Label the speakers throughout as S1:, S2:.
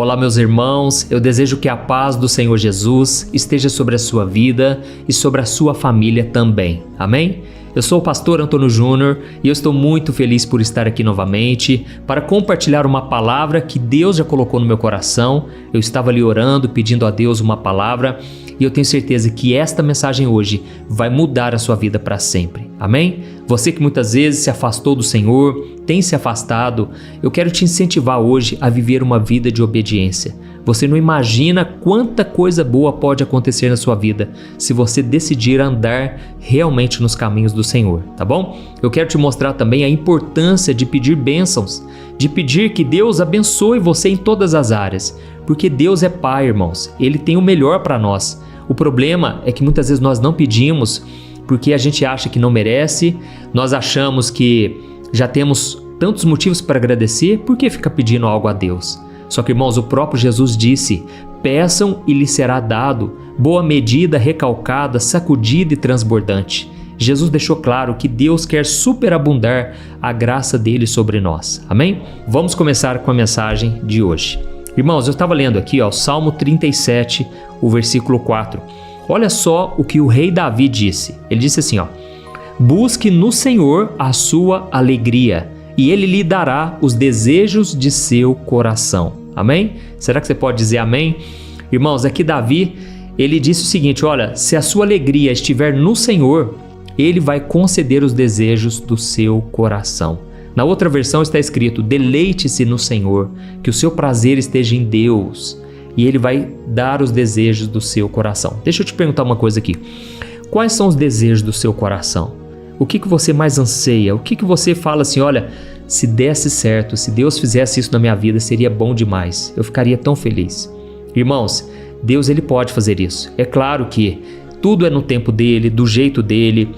S1: Olá, meus irmãos, eu desejo que a paz do Senhor Jesus esteja sobre a sua vida e sobre a sua família também. Amém? Eu sou o pastor Antônio Júnior e eu estou muito feliz por estar aqui novamente para compartilhar uma palavra que Deus já colocou no meu coração. Eu estava ali orando, pedindo a Deus uma palavra e eu tenho certeza que esta mensagem hoje vai mudar a sua vida para sempre. Amém? Você que muitas vezes se afastou do Senhor, tem se afastado, eu quero te incentivar hoje a viver uma vida de obediência. Você não imagina quanta coisa boa pode acontecer na sua vida se você decidir andar realmente nos caminhos do Senhor, tá bom? Eu quero te mostrar também a importância de pedir bênçãos, de pedir que Deus abençoe você em todas as áreas, porque Deus é Pai, irmãos, Ele tem o melhor para nós. O problema é que muitas vezes nós não pedimos porque a gente acha que não merece, nós achamos que já temos tantos motivos para agradecer, por que fica pedindo algo a Deus? Só que, irmãos, o próprio Jesus disse: peçam e lhes será dado, boa medida, recalcada, sacudida e transbordante. Jesus deixou claro que Deus quer superabundar a graça dele sobre nós. Amém? Vamos começar com a mensagem de hoje. Irmãos, eu estava lendo aqui, Salmo 37, o versículo 4. Olha só o que o rei Davi disse. Ele disse assim, busque no Senhor a sua alegria, e Ele lhe dará os desejos de seu coração. Amém? Será que você pode dizer amém? Irmãos, aqui Davi, ele disse o seguinte, olha, se a sua alegria estiver no Senhor, Ele vai conceder os desejos do seu coração. Na outra versão está escrito, deleite-se no Senhor, que o seu prazer esteja em Deus, e Ele vai dar os desejos do seu coração. Deixa eu te perguntar uma coisa aqui. Quais são os desejos do seu coração? O que você mais anseia? O que você fala assim, olha, se desse certo, se Deus fizesse isso na minha vida, seria bom demais. Eu ficaria tão feliz. Irmãos, Deus ele pode fazer isso. É claro que tudo é no tempo dele, do jeito dele,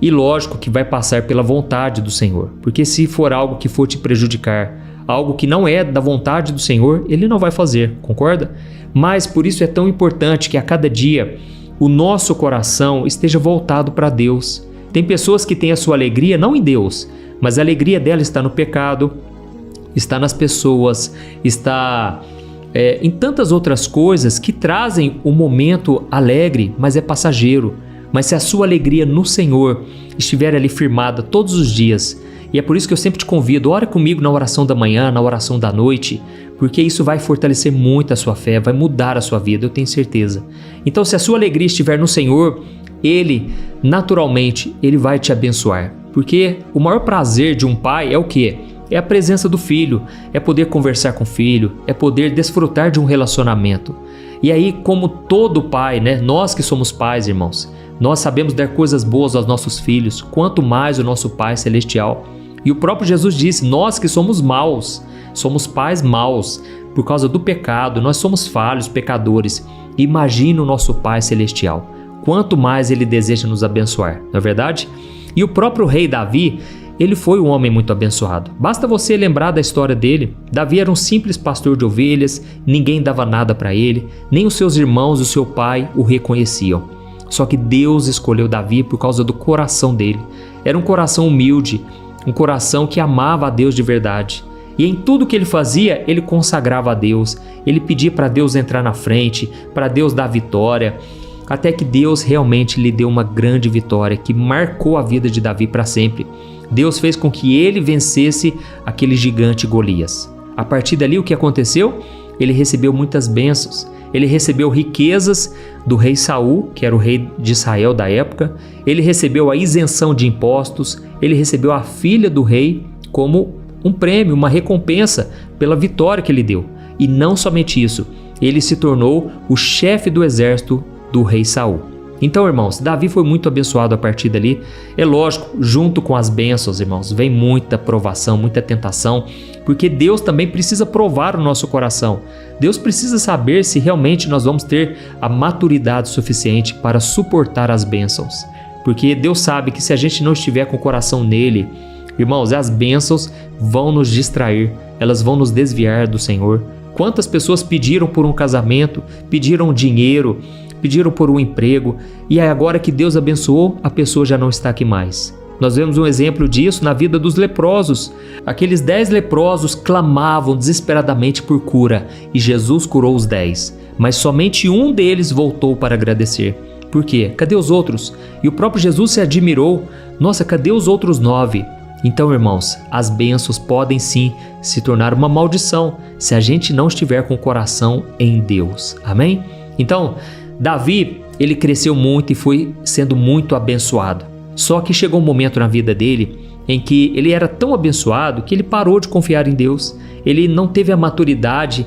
S1: e lógico que vai passar pela vontade do Senhor. Porque se for algo que for te prejudicar, algo que não é da vontade do Senhor, Ele não vai fazer, concorda? Mas por isso é tão importante que a cada dia o nosso coração esteja voltado para Deus. Tem pessoas que têm a sua alegria não em Deus, mas a alegria dela está no pecado, está nas pessoas, está em tantas outras coisas que trazem um momento alegre, mas é passageiro. Mas se a sua alegria no Senhor estiver ali firmada todos os dias, e é por isso que eu sempre te convido, ora comigo na oração da manhã, na oração da noite, porque isso vai fortalecer muito a sua fé, vai mudar a sua vida, eu tenho certeza. Então, se a sua alegria estiver no Senhor, Ele, naturalmente, Ele vai te abençoar. Porque o maior prazer de um pai é o quê? É a presença do filho, é poder conversar com o filho, é poder desfrutar de um relacionamento. E aí, como todo pai, né? Nós que somos pais, irmãos, nós sabemos dar coisas boas aos nossos filhos, quanto mais o nosso Pai Celestial. E o próprio Jesus disse, nós que somos maus, somos pais maus, por causa do pecado, nós somos falhos, pecadores. Imagina o nosso Pai Celestial, quanto mais Ele deseja nos abençoar, não é verdade? E o próprio rei Davi, ele foi um homem muito abençoado. Basta você lembrar da história dele. Davi era um simples pastor de ovelhas, ninguém dava nada para ele, nem os seus irmãos, o seu pai o reconheciam. Só que Deus escolheu Davi por causa do coração dele. Era um coração humilde, um coração que amava a Deus de verdade. E em tudo que ele fazia, ele consagrava a Deus. Ele pedia para Deus entrar na frente, para Deus dar vitória. Até que Deus realmente lhe deu uma grande vitória que marcou a vida de Davi para sempre. Deus fez com que ele vencesse aquele gigante Golias. A partir dali, o que aconteceu? Ele recebeu muitas bênçãos. Ele recebeu riquezas do rei Saul, que era o rei de Israel da época. Ele recebeu a isenção de impostos. Ele recebeu a filha do rei como um prêmio, uma recompensa pela vitória que ele deu. E não somente isso, ele se tornou o chefe do exército do rei Saul. Então, irmãos, Davi foi muito abençoado a partir dali. É lógico, junto com as bênçãos, irmãos, vem muita provação, muita tentação, porque Deus também precisa provar o nosso coração. Deus precisa saber se realmente nós vamos ter a maturidade suficiente para suportar as bênçãos. Porque Deus sabe que se a gente não estiver com o coração nele, irmãos, as bênçãos vão nos distrair, elas vão nos desviar do Senhor. Quantas pessoas pediram por um casamento, pediram dinheiro, pediram por um emprego, e agora que Deus abençoou, a pessoa já não está aqui mais. Nós vemos um exemplo disso na vida dos leprosos. Aqueles 10 leprosos clamavam desesperadamente por cura e Jesus curou os 10, mas somente um deles voltou para agradecer. Por quê? Cadê os outros? E o próprio Jesus se admirou. Nossa, cadê os outros 9? Então, irmãos, as bênçãos podem sim se tornar uma maldição se a gente não estiver com o coração em Deus. Amém? Então, Davi, ele cresceu muito e foi sendo muito abençoado. Só que chegou um momento na vida dele em que ele era tão abençoado que ele parou de confiar em Deus. Ele não teve a maturidade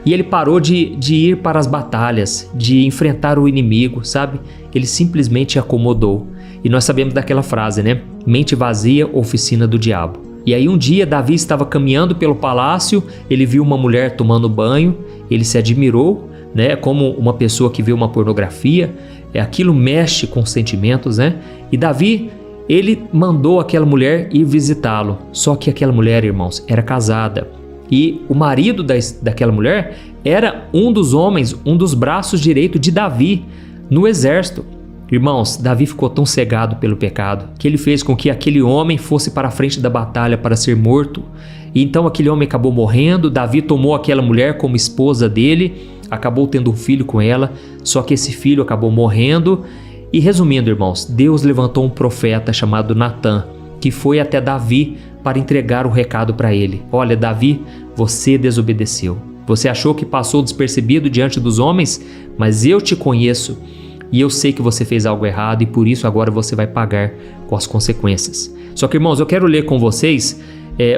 S1: e ele parou de ir para as batalhas, de enfrentar o inimigo, sabe? Ele simplesmente acomodou. E nós sabemos daquela frase, né? Mente vazia, oficina do diabo. E aí um dia Davi estava caminhando pelo palácio, ele viu uma mulher tomando banho, ele se admirou, né? Como uma pessoa que vê uma pornografia, aquilo mexe com os sentimentos, né? E Davi, ele mandou aquela mulher ir visitá-lo. Só que aquela mulher, irmãos, era casada. E o marido daquela mulher era um dos homens, um dos braços direitos de Davi no exército. Irmãos, Davi ficou tão cegado pelo pecado que ele fez com que aquele homem fosse para a frente da batalha para ser morto. E então aquele homem acabou morrendo. Davi tomou aquela mulher como esposa dele, acabou tendo um filho com ela, só que esse filho acabou morrendo. E resumindo, irmãos, Deus levantou um profeta chamado Natã, que foi até Davi para entregar o recado para ele. Olha, Davi, você desobedeceu. Você achou que passou despercebido diante dos homens, mas eu te conheço e eu sei que você fez algo errado e por isso agora você vai pagar com as consequências. Só que, irmãos, eu quero ler com vocês,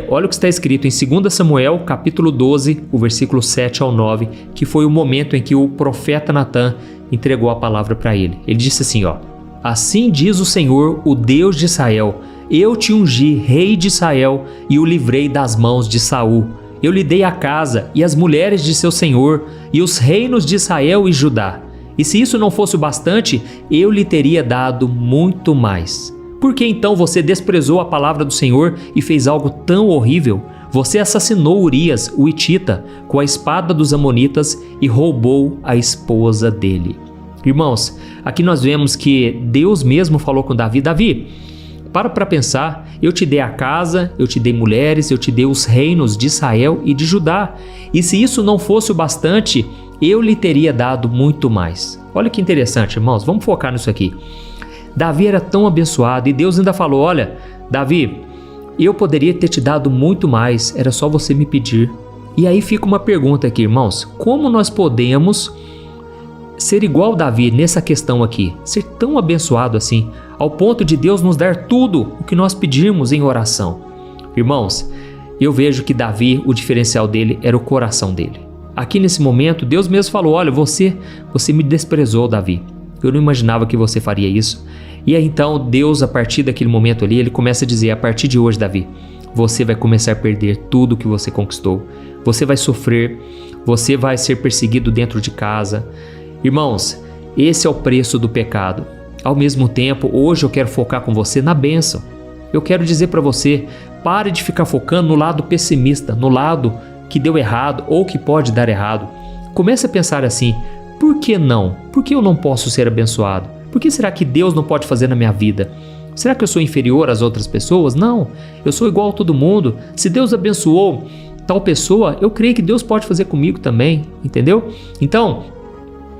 S1: olha o que está escrito em 2 Samuel, capítulo 12, o versículo 7 ao 9, que foi o momento em que o profeta Natã entregou a palavra para ele. Ele disse assim, ó: assim diz o Senhor, o Deus de Israel, eu te ungi rei de Israel e o livrei das mãos de Saul. Eu lhe dei a casa e as mulheres de seu senhor e os reinos de Israel e Judá. E se isso não fosse o bastante, eu lhe teria dado muito mais. Por que então você desprezou a palavra do Senhor e fez algo tão horrível? Você assassinou Urias, o hitita, com a espada dos amonitas e roubou a esposa dele. Irmãos, aqui nós vemos que Deus mesmo falou com Davi: Davi, para pensar, eu te dei a casa, eu te dei mulheres, eu te dei os reinos de Israel e de Judá. E se isso não fosse o bastante, eu lhe teria dado muito mais. Olha que interessante, irmãos, vamos focar nisso aqui. Davi era tão abençoado e Deus ainda falou: olha, Davi, eu poderia ter te dado muito mais, era só você me pedir. E aí fica uma pergunta aqui, irmãos: como nós podemos ser igual Davi nessa questão aqui, ser tão abençoado assim, ao ponto de Deus nos dar tudo o que nós pedimos em oração? Irmãos, eu vejo que Davi, o diferencial dele era o coração dele. Aqui nesse momento, Deus mesmo falou: olha, você me desprezou, Davi. Eu não imaginava que você faria isso. E aí então Deus, a partir daquele momento ali, ele começa a dizer: a partir de hoje, Davi, você vai começar a perder tudo que você conquistou. Você vai sofrer, você vai ser perseguido dentro de casa. Irmãos, esse é o preço do pecado. Ao mesmo tempo, hoje eu quero focar com você na bênção. Eu quero dizer para você: pare de ficar focando no lado pessimista, no lado que deu errado ou que pode dar errado. Comece a pensar assim: por que não? Por que eu não posso ser abençoado? Por que será que Deus não pode fazer na minha vida? Será que eu sou inferior às outras pessoas? Não, eu sou igual a todo mundo. Se Deus abençoou tal pessoa, eu creio que Deus pode fazer comigo também, entendeu? Então,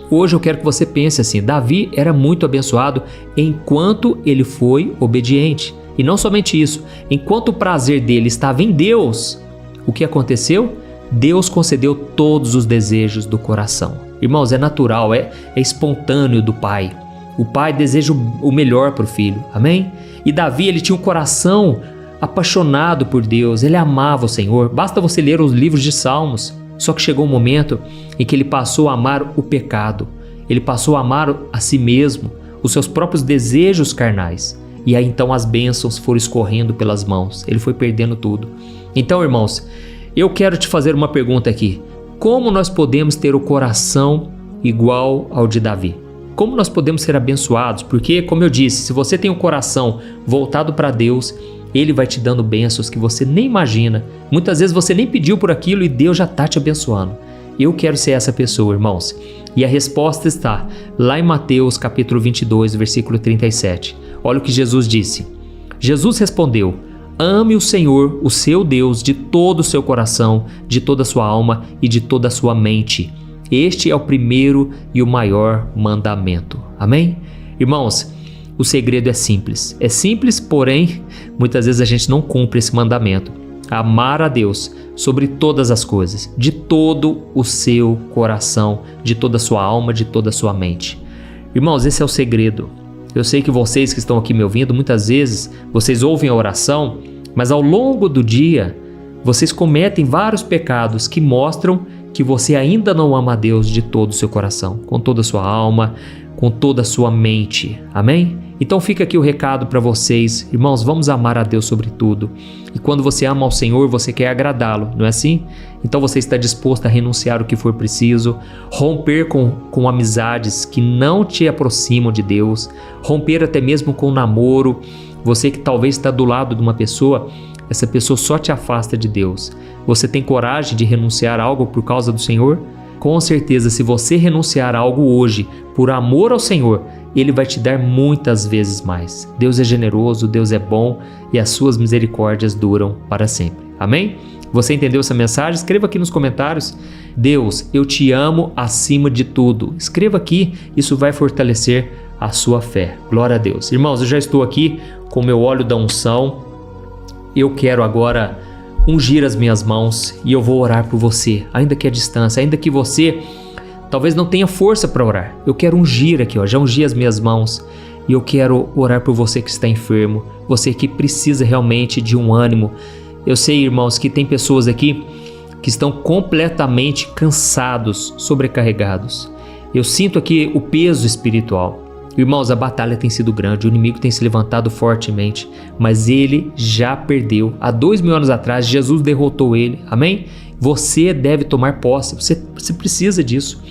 S1: hoje eu quero que você pense assim: Davi era muito abençoado enquanto ele foi obediente. E não somente isso, enquanto o prazer dele estava em Deus, o que aconteceu? Deus concedeu todos os desejos do coração. Irmãos, é natural, é espontâneo do pai. O pai deseja o melhor para o filho, amém? E Davi, ele tinha um coração apaixonado por Deus, ele amava o Senhor. Basta você ler os livros de Salmos. Só que chegou um momento em que ele passou a amar o pecado, ele passou a amar a si mesmo, os seus próprios desejos carnais. E aí então as bênçãos foram escorrendo pelas mãos, ele foi perdendo tudo. Então, irmãos, eu quero te fazer uma pergunta aqui: como nós podemos ter o coração igual ao de Davi? Como nós podemos ser abençoados? Porque, como eu disse, se você tem o coração voltado para Deus, Ele vai te dando bênçãos que você nem imagina. Muitas vezes você nem pediu por aquilo e Deus já está te abençoando. Eu quero ser essa pessoa, irmãos. E a resposta está lá em Mateus capítulo 22, versículo 37. Olha o que Jesus disse: Jesus respondeu: ame o Senhor, o seu Deus, de todo o seu coração, de toda a sua alma e de toda a sua mente. Este é o primeiro e o maior mandamento. Amém? Irmãos, o segredo é simples. É simples, porém, muitas vezes a gente não cumpre esse mandamento. Amar a Deus sobre todas as coisas, de todo o seu coração, de toda a sua alma, de toda a sua mente. Irmãos, esse é o segredo. Eu sei que vocês que estão aqui me ouvindo, muitas vezes vocês ouvem a oração, mas ao longo do dia vocês cometem vários pecados que mostram que você ainda não ama a Deus de todo o seu coração, com toda a sua alma, com toda a sua mente. Amém? Então fica aqui o recado para vocês. Irmãos, vamos amar a Deus sobre tudo. E quando você ama ao Senhor, você quer agradá-lo, não é assim? Então você está disposto a renunciar o que for preciso, romper com amizades que não te aproximam de Deus, romper até mesmo com o namoro. Você que talvez está do lado de uma pessoa, essa pessoa só te afasta de Deus. Você tem coragem de renunciar a algo por causa do Senhor? Com certeza, se você renunciar a algo hoje por amor ao Senhor, Ele vai te dar muitas vezes mais. Deus é generoso, Deus é bom e as suas misericórdias duram para sempre. Amém? Você entendeu essa mensagem? Escreva aqui nos comentários. Deus, eu te amo acima de tudo. Escreva aqui, isso vai fortalecer a sua fé. Glória a Deus. Irmãos, eu já estou aqui com o meu óleo da unção. Eu quero agora ungir as minhas mãos e eu vou orar por você, ainda que à distância, ainda que você talvez não tenha força para orar. Eu quero ungir aqui, já ungi as minhas mãos e eu quero orar por você que está enfermo, você que precisa realmente de um ânimo. Eu sei, irmãos, que tem pessoas aqui que estão completamente cansados, sobrecarregados. Eu sinto aqui o peso espiritual. Irmãos, a batalha tem sido grande, o inimigo tem se levantado fortemente, mas ele já perdeu. Há 2000 anos atrás, Jesus derrotou ele, amém? Você deve tomar posse, você precisa disso.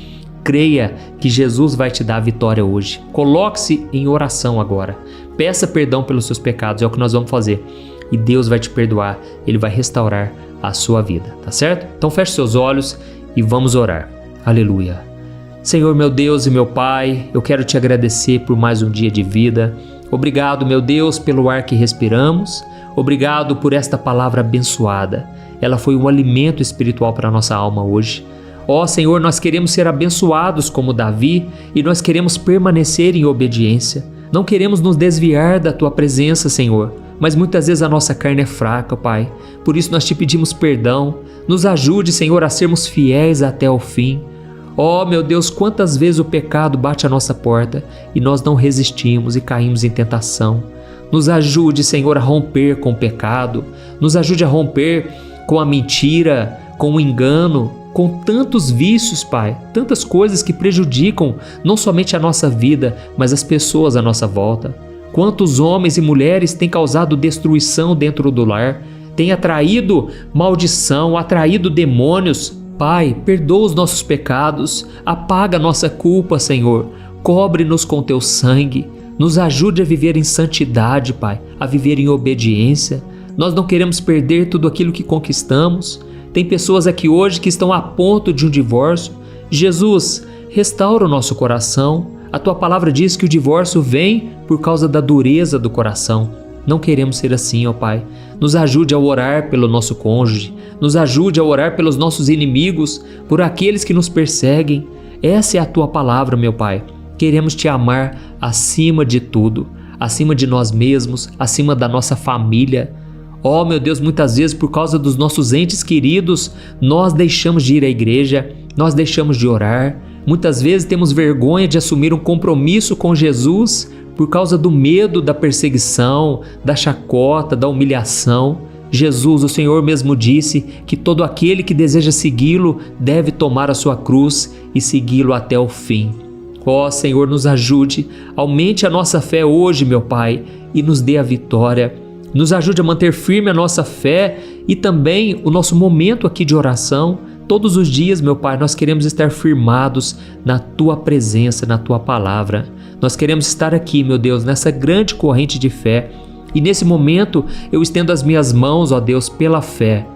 S1: Creia que Jesus vai te dar a vitória hoje. Coloque-se em oração agora. Peça perdão pelos seus pecados, é o que nós vamos fazer. E Deus vai te perdoar, Ele vai restaurar a sua vida, tá certo? Então feche seus olhos e vamos orar. Aleluia. Senhor, meu Deus e meu Pai, eu quero te agradecer por mais um dia de vida. Obrigado, meu Deus, pelo ar que respiramos. Obrigado por esta palavra abençoada. Ela foi um alimento espiritual para a nossa alma hoje. Ó Senhor, nós queremos ser abençoados como Davi e nós queremos permanecer em obediência. Não queremos nos desviar da Tua presença, Senhor, mas muitas vezes a nossa carne é fraca, Pai. Por isso nós te pedimos perdão. Nos ajude, Senhor, a sermos fiéis até o fim. Oh, meu Deus, quantas vezes o pecado bate à nossa porta e nós não resistimos e caímos em tentação. Nos ajude, Senhor, a romper com o pecado. Nos ajude a romper com a mentira, com o engano, com tantos vícios, Pai. Tantas coisas que prejudicam não somente a nossa vida, mas as pessoas à nossa volta. Quantos homens e mulheres têm causado destruição dentro do lar, têm atraído maldição, atraído demônios. Pai, perdoa os nossos pecados, apaga a nossa culpa, Senhor, cobre-nos com Teu sangue, nos ajude a viver em santidade, Pai, a viver em obediência. Nós não queremos perder tudo aquilo que conquistamos. Tem pessoas aqui hoje que estão a ponto de um divórcio. Jesus, restaura o nosso coração. A Tua palavra diz que o divórcio vem por causa da dureza do coração. Não queremos ser assim, ó Pai. Nos ajude a orar pelo nosso cônjuge, nos ajude a orar pelos nossos inimigos, por aqueles que nos perseguem. Essa é a Tua palavra, meu Pai. Queremos Te amar acima de tudo, acima de nós mesmos, acima da nossa família. Oh, meu Deus, muitas vezes por causa dos nossos entes queridos, nós deixamos de ir à igreja, nós deixamos de orar. Muitas vezes temos vergonha de assumir um compromisso com Jesus por causa do medo da perseguição, da chacota, da humilhação. Jesus, o Senhor mesmo disse que todo aquele que deseja segui-lo deve tomar a sua cruz e segui-lo até o fim. Ó Senhor, nos ajude, aumente a nossa fé hoje, meu Pai, e nos dê a vitória. Nos ajude a manter firme a nossa fé e também o nosso momento aqui de oração. Todos os dias, meu Pai, nós queremos estar firmados na Tua presença, na Tua palavra. Nós queremos estar aqui, meu Deus, nessa grande corrente de fé. E nesse momento eu estendo as minhas mãos, ó Deus, pela fé.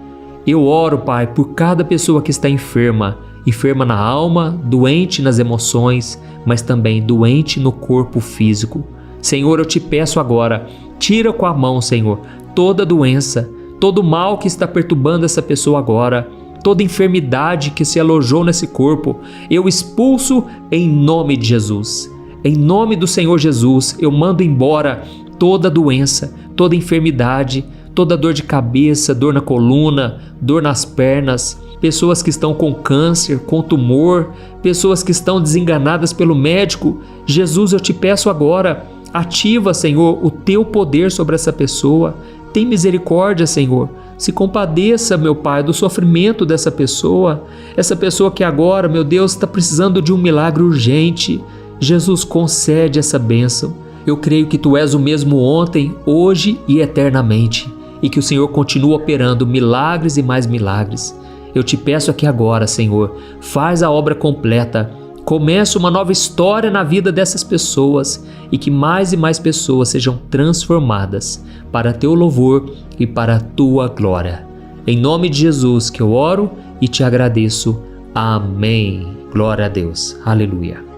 S1: Eu oro, Pai, por cada pessoa que está enferma. Enferma na alma, doente nas emoções, mas também doente no corpo físico. Senhor, eu Te peço agora, Tira com a mão, Senhor, toda doença, todo mal que está perturbando essa pessoa agora, toda enfermidade que se alojou nesse corpo, eu expulso em nome de Jesus. Em nome do Senhor Jesus, eu mando embora toda doença, toda enfermidade, toda dor de cabeça, dor na coluna, dor nas pernas, pessoas que estão com câncer, com tumor, pessoas que estão desenganadas pelo médico. Jesus, eu te peço agora, ativa, Senhor, o teu poder sobre essa pessoa. Tem misericórdia, Senhor. Se compadeça, meu Pai, do sofrimento dessa pessoa. Essa pessoa que agora, meu Deus, está precisando de um milagre urgente. Jesus, concede essa bênção. Eu creio que Tu és o mesmo ontem, hoje e eternamente, e que o Senhor continua operando milagres e mais milagres. Eu te peço aqui agora, Senhor, faz a obra completa. Começa uma nova história na vida dessas pessoas e que mais e mais pessoas sejam transformadas para Teu louvor e para a Tua glória. Em nome de Jesus que eu oro e te agradeço. Amém. Glória a Deus. Aleluia.